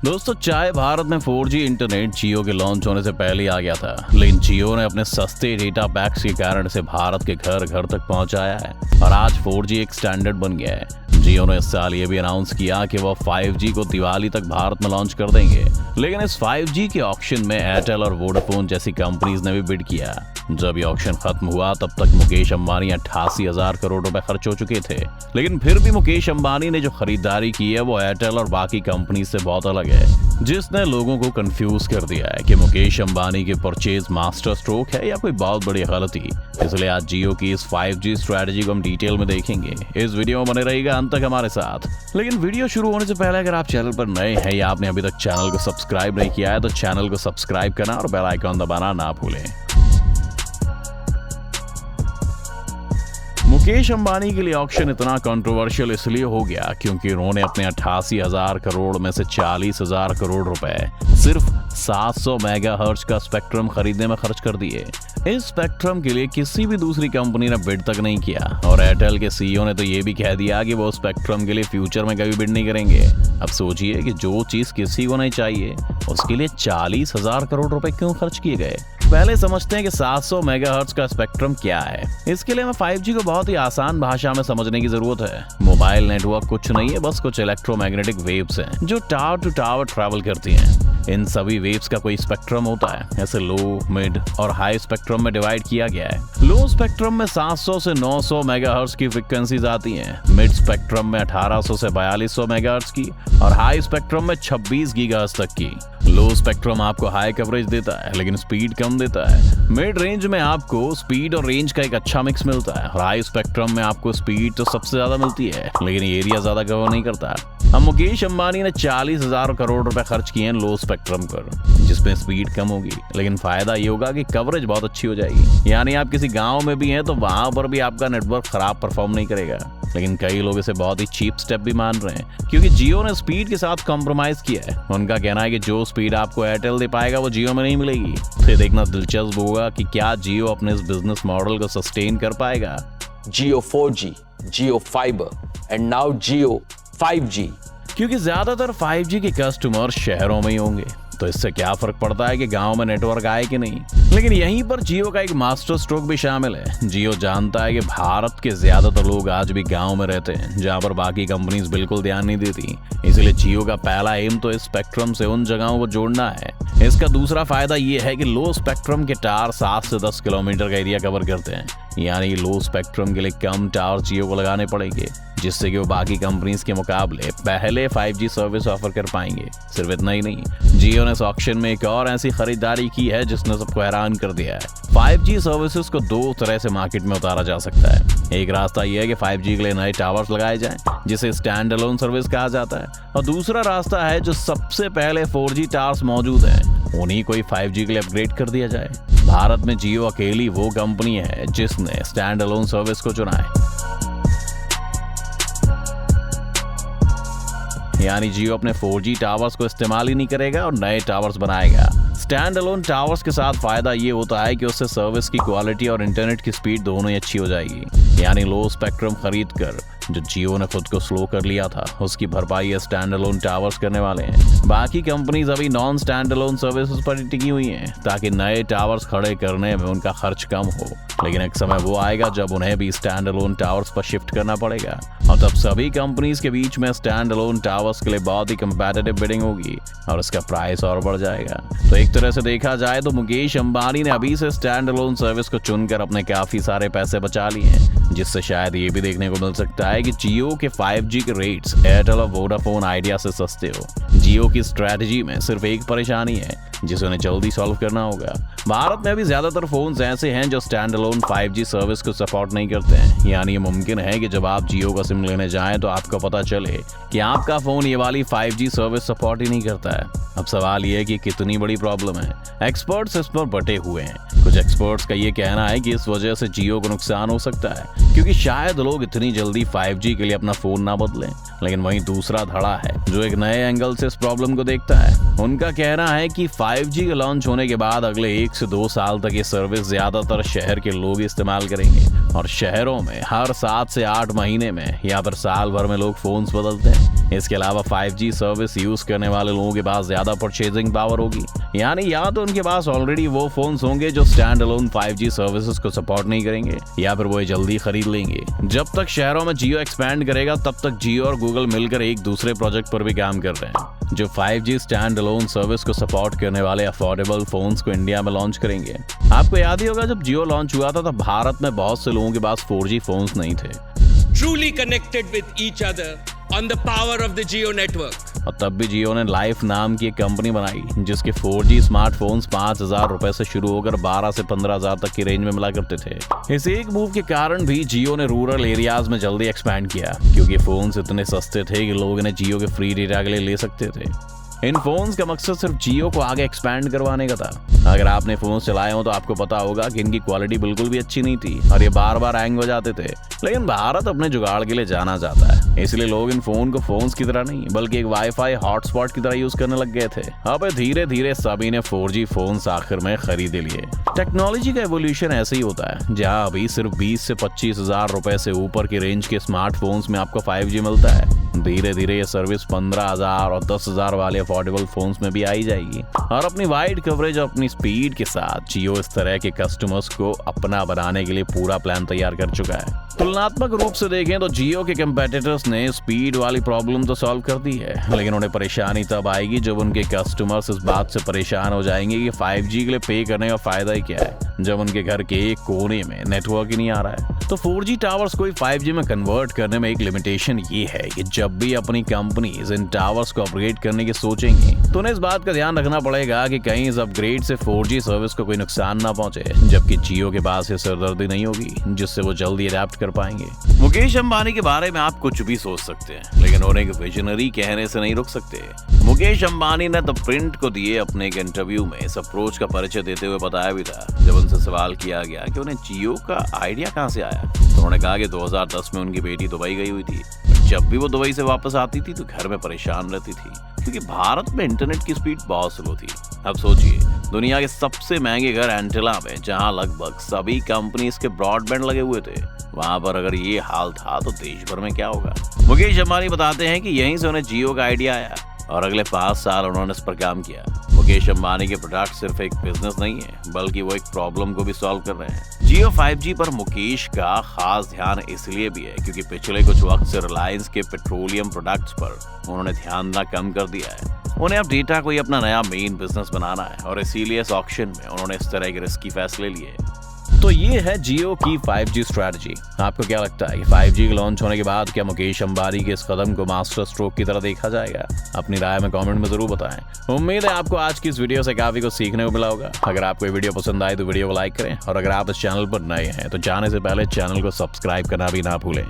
दोस्तों, चाहे भारत में 4G इंटरनेट जियो के लॉन्च होने से पहले ही आ गया था, लेकिन जियो ने अपने सस्ते डेटा पैक्स के कारण इसे भारत के घर घर तक पहुंचाया है और आज 4G एक स्टैंडर्ड बन गया है। जियो ने इस साल ये भी अनाउंस किया कि वो 5G को दिवाली तक भारत में लॉन्च कर देंगे, लेकिन इस 5G के ऑक्शन में एयरटेल और वोडाफोन जैसी कंपनीज ने भी बिड किया। जब ये ऑक्शन खत्म हुआ तब तक मुकेश अंबानी 88,000 करोड़ रुपए खर्च हो चुके थे, लेकिन फिर भी मुकेश अंबानी ने जो खरीदारी की है वो एयरटेल और बाकी कंपनी से बहुत अलग है, जिसने लोगों को कंफ्यूज कर दिया है कि मुकेश अंबानी की परचेज मास्टर स्ट्रोक है या कोई बहुत बड़ी गलती। इसलिए आज जियो की इस 5G स्ट्रेटजी को हम डिटेल में देखेंगे। इस वीडियो में बने रहिएगा अंत तक हमारे साथ। लेकिन वीडियो शुरू होने से पहले अगर आप चैनल पर नए हैं या आपने अभी तक चैनल को सब्सक्राइब नहीं किया है तो चैनल को सब्सक्राइब करना और बेल आइकॉन दबाना ना भूलें। मुकेश अंबानी के लिए ऑक्शन इतना कंट्रोवर्शियल इसलिए हो गया क्योंकि उन्होंने अपने 88,000 करोड़ में से 40,000 करोड़ रुपए सिर्फ 700 मेगाहर्ट्ज का स्पेक्ट्रम खरीदने में खर्च कर दिए। इस स्पेक्ट्रम के लिए किसी भी दूसरी कंपनी ने बिड तक नहीं किया और एयरटेल के सीईओ ने तो ये भी कह दिया कि वो स्पेक्ट्रम के लिए फ्यूचर में कभी बिड नहीं करेंगे। अब सोचिए कि जो चीज किसी को नहीं चाहिए उसके लिए 40,000 करोड़ रुपए क्यों खर्च किए गए। पहले समझते हैं कि 700 मेगाहर्ट्ज का स्पेक्ट्रम क्या है। इसके लिए हमें 5G को बहुत ही आसान भाषा में समझने की जरूरत है। मोबाइल नेटवर्क कुछ नहीं है, बस कुछ इलेक्ट्रोमैग्नेटिक वेव्स हैं जो टावर टू टावर ट्रैवल करती हैं। इन सभी वेव्स का कोई स्पेक्ट्रम होता है। ऐसे लो, मिड और हाई स्पेक्ट्रम में डिवाइड किया गया है। लो स्पेक्ट्रम में 700 से 900 मेगाहर्ट्ज की फ्रीक्वेंसीज आती हैं, मिड स्पेक्ट्रम में 1800 से 4200 मेगाहर्ट्ज की और हाई स्पेक्ट्रम में 26 गीगाहर्ट्ज तक की। लो स्पेक्ट्रम आपको हाई कवरेज देता है लेकिन स्पीड कम देता है। मिड रेंज में आपको स्पीड और रेंज का एक अच्छा मिक्स मिलता है और हाई स्पेक्ट्रम में आपको स्पीड तो सबसे ज्यादा मिलती है लेकिन एरिया ज्यादा कवर नहीं करता। अब मुकेश अंबानी ने 40,000 करोड़ रुपए खर्च किए हैं लो स्पेक्ट्रम पर, जिसमें स्पीड कम होगी लेकिन फायदा ये होगा कि कवरेज बहुत अच्छी हो जाएगी। यानी आप किसी गांव में भी हैं तो वहां पर भी आपका नेटवर्क खराब परफॉर्म नहीं करेगा। लेकिन कई लोग इसे बहुत ही चीप स्टेप भी मान रहे हैं क्योंकि जियो ने स्पीड के साथ कॉम्प्रोमाइज किया है। उनका कहना है कि जो स्पीड आपको एयरटेल दे पाएगा वो जियो में नहीं मिलेगी। तो ये देखना दिलचस्प होगा कि क्या जियो अपने इस बिजनेस मॉडल को सस्टेन कर पाएगा। Jio 4G, Jio Fiber and now Jio 5G। क्योंकि ज्यादातर 5G के कस्टमर शहरों में ही होंगे तो इससे क्या फर्क पड़ता है कि गांव में नेटवर्क आए कि नहीं। लेकिन यहीं पर जियो का एक मास्टर स्ट्रोक भी शामिल है। जियो जानता है कि भारत के ज्यादातर लोग आज भी गांव में रहते हैं जहां पर बाकी कंपनीज बिल्कुल ध्यान नहीं देती। इसलिए जियो का पहला एम तो इस स्पेक्ट्रम से उन जगहों को जोड़ना है। इसका दूसरा फायदा ये है कि लो स्पेक्ट्रम के टावर 7 से 10 किलोमीटर का एरिया कवर करते हैं, यानी लो स्पेक्ट्रम के लिए कम टावर जियो को लगाने पड़ेंगे, जिससे कि वो बाकी कंपनीज के मुकाबले पहले 5G सर्विस ऑफर कर पाएंगे। सिर्फ इतना ही नहीं, जियो ने इस ऑक्शन में एक और ऐसी खरीदारी की है जिसने सबको हैरान कर दिया है। 5G सर्विसेज को दो तरह से मार्केट में उतारा जा सकता है। एक रास्ता यह है कि 5G के लिए नए टावर्स लगाए जाएं, जिसे स्टैंड अलोन सर्विस कहा जाता है, और दूसरा रास्ता है जो सबसे पहले 4G टावर्स मौजूद हैं उन्हीं को ही 5G के लिए अपग्रेड कर दिया जाए। भारत में जियो अकेली वो कंपनी है जिसने स्टैंड अलोन सर्विस को चुना है। यानी जियो अपने 4G टावर्स को इस्तेमाल ही नहीं करेगा और नए टावर्स बनाएगा। स्टैंड अलोन टावर्स के साथ फायदा ये होता है कि उससे सर्विस की क्वालिटी और इंटरनेट की स्पीड दोनों ही अच्छी हो जाएगी। यानी लो स्पेक्ट्रम खरीद कर जो जियो ने खुद को स्लो कर लिया था उसकी भरपाई ये स्टैंड अलोन टावर्स करने वाले हैं। बाकी कंपनीज अभी नॉन स्टैंड अलोन सर्विसेज पर टिकी हुई हैं ताकि नए टावर्स खड़े करने में उनका खर्च कम हो, लेकिन एक समय वो आएगा जब उन्हें भी स्टैंड अलोन टावर्स पर शिफ्ट करना पड़ेगा और तब सभी कंपनीज के बीच में स्टैंड अलोन टावर्स के लिए बहुत ही कंपेटिटिव बिडिंग होगी और इसका प्राइस और बढ़ जाएगा। तो एक तरह से देखा जाए तो मुकेश अंबानी ने अभी से स्टैंड अलोन सर्विस को चुनकर अपने काफी सारे पैसे बचा लिए हैं, जिससे शायद ये भी देखने को मिल सकता है कि जियो के 5G के रेट्स एयरटेल और वोडाफोन आइडिया से सस्ते हो। जियो की स्ट्रेटजी में सिर्फ एक परेशानी है जिसे उन्हें जल्दी सॉल्व करना होगा। भारत में भी ज्यादातर फोन्स ऐसे हैं जो स्टैंड अलोन 5G सर्विस को सपोर्ट नहीं करते हैं। यानी ये मुमकिन है कि जब आप जियो का सिम लेने जाएं तो आपको पता चले कि आपका फोन ये वाली 5G सर्विस सपोर्ट ही नहीं करता है। अब सवाल ये है कि कितनी बड़ी प्रॉब्लम है। एक्सपर्ट्स इस पर बटे हुए हैं। कुछ एक्सपर्ट्स का ये कहना है कि इस वजह से जियो को नुकसान हो सकता है क्योंकि शायद लोग इतनी जल्दी 5G के लिए अपना फोन ना बदलें। लेकिन वहीं दूसरा धड़ा है जो एक नए एंगल से इस प्रॉब्लम को देखता है। उनका कहना है कि 5G के लॉन्च होने के बाद अगले 1 से 2 साल तक ये सर्विस ज्यादातर शहर के लोग इस्तेमाल करेंगे और शहरों में हर 7 से 8 महीने में या फिर साल भर में लोग फोन्स बदलते हैं। इसके अलावा 5G सर्विस यूज करने वाले लोगों के पास ज्यादा परचेजिंग पावर होगी, यानी या तो उनके पास ऑलरेडी वो फोन्स होंगे जो स्टैंड अलोन 5G सर्विसेज को सपोर्ट नहीं करेंगे, या फिर वो जल्दी खरीद लेंगे। जब तक शहरों में जियो एक्सपैंड करेगा तब तक जियो और गूगल मिलकर एक दूसरे प्रोजेक्ट पर भी काम कर रहे हैं जो 5G स्टैंड अलोन सर्विस को सपोर्ट करने वाले अफोर्डेबल फोन्स को इंडिया में लॉन्च करेंगे। आपको याद ही होगा जब जियो लॉन्च हुआ था तब भारत में बहुत से लोगों के पास 4G फोन्स नहीं थे। Truly connected with each other on the power of the Jio network. और तब भी जियो ने लाइफ नाम की एक कंपनी बनाई जिसके 4G स्मार्टफोन्स 5,000 रुपए से शुरू होकर 12 से 15,000 तक की रेंज में मिला करते थे। इस एक मूव के कारण भी जियो ने रूरल एरियाज में जल्दी एक्सपैंड किया क्योंकि फोन्स इतने सस्ते थे कि लोग इन्हें जियो के फ्री डेटा के लिए ले सकते थे। इन फोन्स का मकसद सिर्फ जियो को आगे एक्सपैंड करवाने का था। अगर आपने फोन चलाए हो तो आपको पता होगा कि इनकी क्वालिटी बिल्कुल भी अच्छी नहीं थी और ये बार बार हैंग हो जाते थे, लेकिन भारत अपने जुगाड़ के लिए जाना जाता है, इसलिए लोग इन फोन को फोन्स की तरह नहीं बल्कि एक वाईफाई हॉटस्पॉट की तरह यूज करने लग गए थे। अब धीरे धीरे सभी ने 4G फोन्स आखिर में खरीद लिए। टेक्नोलॉजी का एवोल्यूशन ऐसे ही होता है, जहाँ अभी सिर्फ 20 से 25,000 रुपए से ऊपर की रेंज के स्मार्टफोन्स में आपको 5G मिलता है, धीरे धीरे ये सर्विस 15,000 और 10,000 वाले अफोर्डेबल फोन्स में भी आई जाएगी। और अपनी वाइड कवरेज और अपनी स्पीड के साथ जियो इस तरह के कस्टमर्स को अपना बनाने के लिए पूरा प्लान तैयार कर चुका है। तुलनात्मक रूप से देखें तो जियो के कंपेटिटर्स ने स्पीड वाली प्रॉब्लम तो सॉल्व कर दी है, लेकिन उन्हें परेशानी तब आएगी जब उनके कस्टमर्स इस बात से परेशान हो जाएंगे कि 5G के लिए पे करने का फायदा ही क्या है जब उनके घर के एक कोने में नेटवर्क ही नहीं आ रहा है। तो 4G टावर्स को 5G में कन्वर्ट करने में एक लिमिटेशन ये है कि जब भी अपनी कंपनीज इन टावर्स को अपग्रेड करने की सोचेंगी तो उन्हें इस बात का ध्यान रखना पड़ेगा कि कहीं इस अपग्रेड से 4G सर्विस को कोई नुकसान ना पहुंचे, जबकि जियो के पास ये सिरदर्दी नहीं होगी जिससे वो जल्दी अडेप्ट कर पाएंगे। मुकेश अंबानी के बारे में आप कुछ भी सोच सकते हैं, लेकिन उन्हें एक विजनरी कहने से नहीं रुक सकते। मुकेश अंबानी ने द प्रिंट को दिए अपने एक इंटरव्यू में इस अप्रोच का परिचय देते हुए बताया भी था जब उनसे सवाल किया गया कि उन्हें जियो का आइडिया कहां से आया, तो उन्होंने कहा कि 2010 में उनकी बेटी दुबई गई हुई थी। जब भी वो दुबई से वापस आती थी तो घर में परेशान रहती थी क्योंकि भारत में इंटरनेट की स्पीड बहुत स्लो थी। अब सोचिए, दुनिया के सबसे महंगे घर एंटेला में जहां लगभग सभी कंपनीज के ब्रॉडबैंड लगे हुए थे, वहां पर अगर ये हाल था तो देश भर में क्या होगा। मुकेश अंबानी बताते हैं कि यहीं से उन्हें जियो का आइडिया आया और अगले 5 साल उन्होंने इस पर काम किया। मुकेश अंबानी के प्रोडक्ट सिर्फ एक बिजनेस नहीं है बल्कि वो एक प्रॉब्लम को भी सॉल्व कर रहे हैं। जियो 5G पर मुकेश का खास ध्यान इसलिए भी है क्योंकि पिछले कुछ वक्त से रिलायंस के पेट्रोलियम प्रोडक्ट्स पर उन्होंने ध्यान देना कम कर दिया है। उन्हें अब डेटा को ही अपना नया मेन बिजनेस बनाना है और इसीलिए इस ऑक्शन में उन्होंने इस तरह के रिस्की फैसले लिए। तो ये है जियो की 5G स्ट्रैटेजी। आपको क्या लगता है कि 5G लॉन्च होने के बाद क्या मुकेश अंबानी के इस कदम को मास्टर स्ट्रोक की तरह देखा जाएगा? अपनी राय में कमेंट में जरूर बताएं। उम्मीद है आपको आज की इस वीडियो से काफी कुछ सीखने को मिला होगा। अगर आपको ये वीडियो पसंद आए तो वीडियो को लाइक करें और अगर आप इस चैनल पर नए हैं तो जाने से पहले चैनल को सब्सक्राइब करना भी ना भूलें।